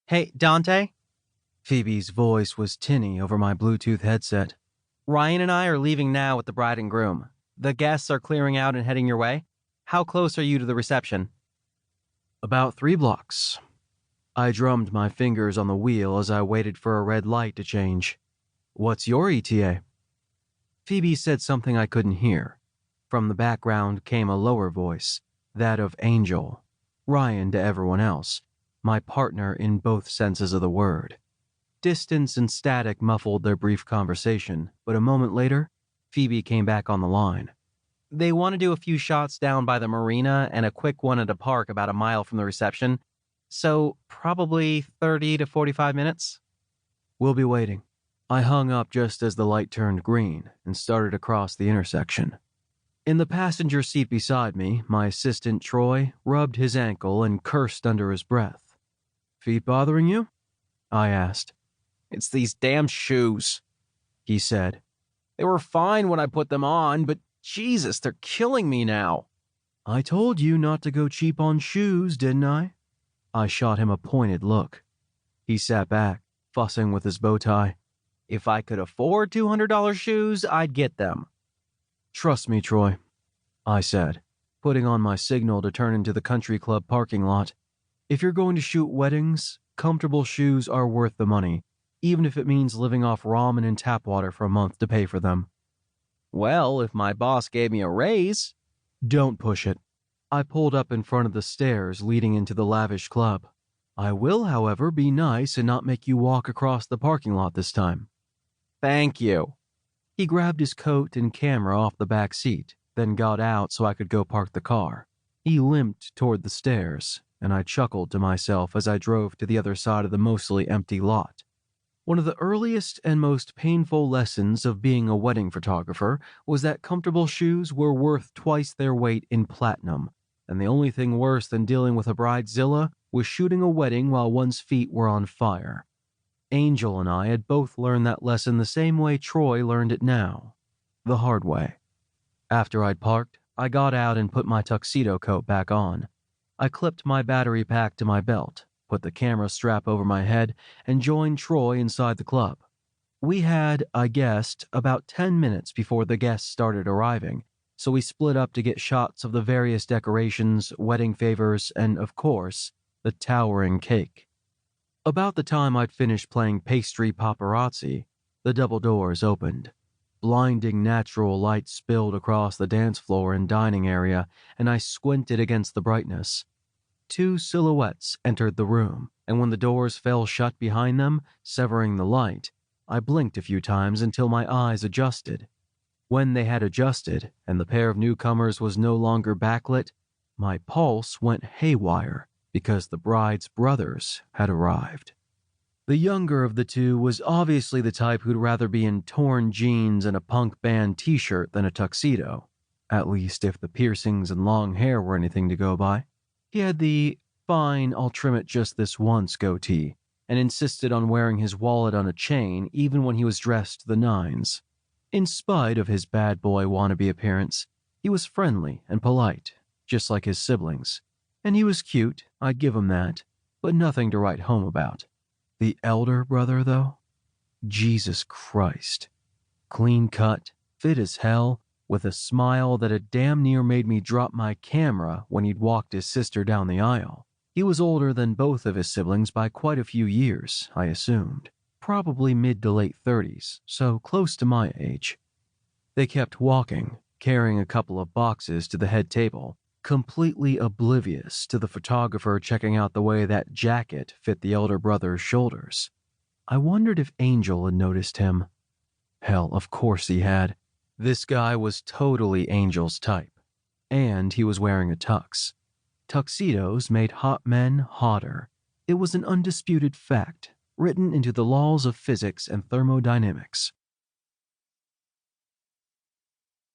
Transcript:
Hey, Dante? Phoebe's voice was tinny over my Bluetooth headset. Ryan and I are leaving now with the bride and groom. The guests are clearing out and heading your way. How close are you to the reception? About 3 blocks. I drummed my fingers on the wheel as I waited for a red light to change. What's your ETA? Phoebe said something I couldn't hear. From the background came a lower voice, that of Angel. Ryan to everyone else, my partner in both senses of the word. Distance and static muffled their brief conversation, but a moment later, Phoebe came back on the line. They want to do a few shots down by the marina and a quick one at a park about a mile from the reception, so probably 30 to 45 minutes. We'll be waiting. I hung up just as the light turned green and started across the intersection. In the passenger seat beside me, my assistant Troy rubbed his ankle and cursed under his breath. Feet bothering you? I asked. It's these damn shoes, he said. They were fine when I put them on, but Jesus, they're killing me now. I told you not to go cheap on shoes, didn't I? I shot him a pointed look. He sat back, fussing with his bow tie. If I could afford $200 shoes, I'd get them. Trust me, Troy, I said, putting on my signal to turn into the country club parking lot. If you're going to shoot weddings, comfortable shoes are worth the money, even if it means living off ramen and tap water for a month to pay for them. Well, if my boss gave me a raise. Don't push it. I pulled up in front of the stairs leading into the lavish club. I will, however, be nice and not make you walk across the parking lot this time. Thank you. He grabbed his coat and camera off the back seat, then got out so I could go park the car. He limped toward the stairs, and I chuckled to myself as I drove to the other side of the mostly empty lot. One of the earliest and most painful lessons of being a wedding photographer was that comfortable shoes were worth twice their weight in platinum, and the only thing worse than dealing with a bridezilla was shooting a wedding while one's feet were on fire. Angel and I had both learned that lesson the same way Troy learned it now, the hard way. After I'd parked, I got out and put my tuxedo coat back on. I clipped my battery pack to my belt, put the camera strap over my head, and joined Troy inside the club. We had, I guessed, about 10 minutes before the guests started arriving, so we split up to get shots of the various decorations, wedding favors, and, of course, the towering cake. About the time I'd finished playing pastry paparazzi, the double doors opened. Blinding natural light spilled across the dance floor and dining area, and I squinted against the brightness. 2 silhouettes entered the room, and when the doors fell shut behind them, severing the light, I blinked a few times until my eyes adjusted. When they had adjusted, and the pair of newcomers was no longer backlit, my pulse went haywire because the bride's brothers had arrived. The younger of the two was obviously the type who'd rather be in torn jeans and a punk band t-shirt than a tuxedo, at least if the piercings and long hair were anything to go by. He had the fine, I'll trim it just this once goatee, and insisted on wearing his wallet on a chain even when he was dressed to the nines. In spite of his bad boy wannabe appearance, he was friendly and polite, just like his siblings. And he was cute, I'd give him that, but nothing to write home about. The elder brother, though? Jesus Christ. Clean cut, fit as hell, with a smile that had damn near made me drop my camera when he'd walked his sister down the aisle. He was older than both of his siblings by quite a few years, I assumed. Probably mid to late 30s, so close to my age. They kept walking, carrying a couple of boxes to the head table, completely oblivious to the photographer checking out the way that jacket fit the elder brother's shoulders. I wondered if Angel had noticed him. Hell, of course he had. This guy was totally Angel's type. And he was wearing a tux. Tuxedos made hot men hotter. It was an undisputed fact, written into the laws of physics and thermodynamics.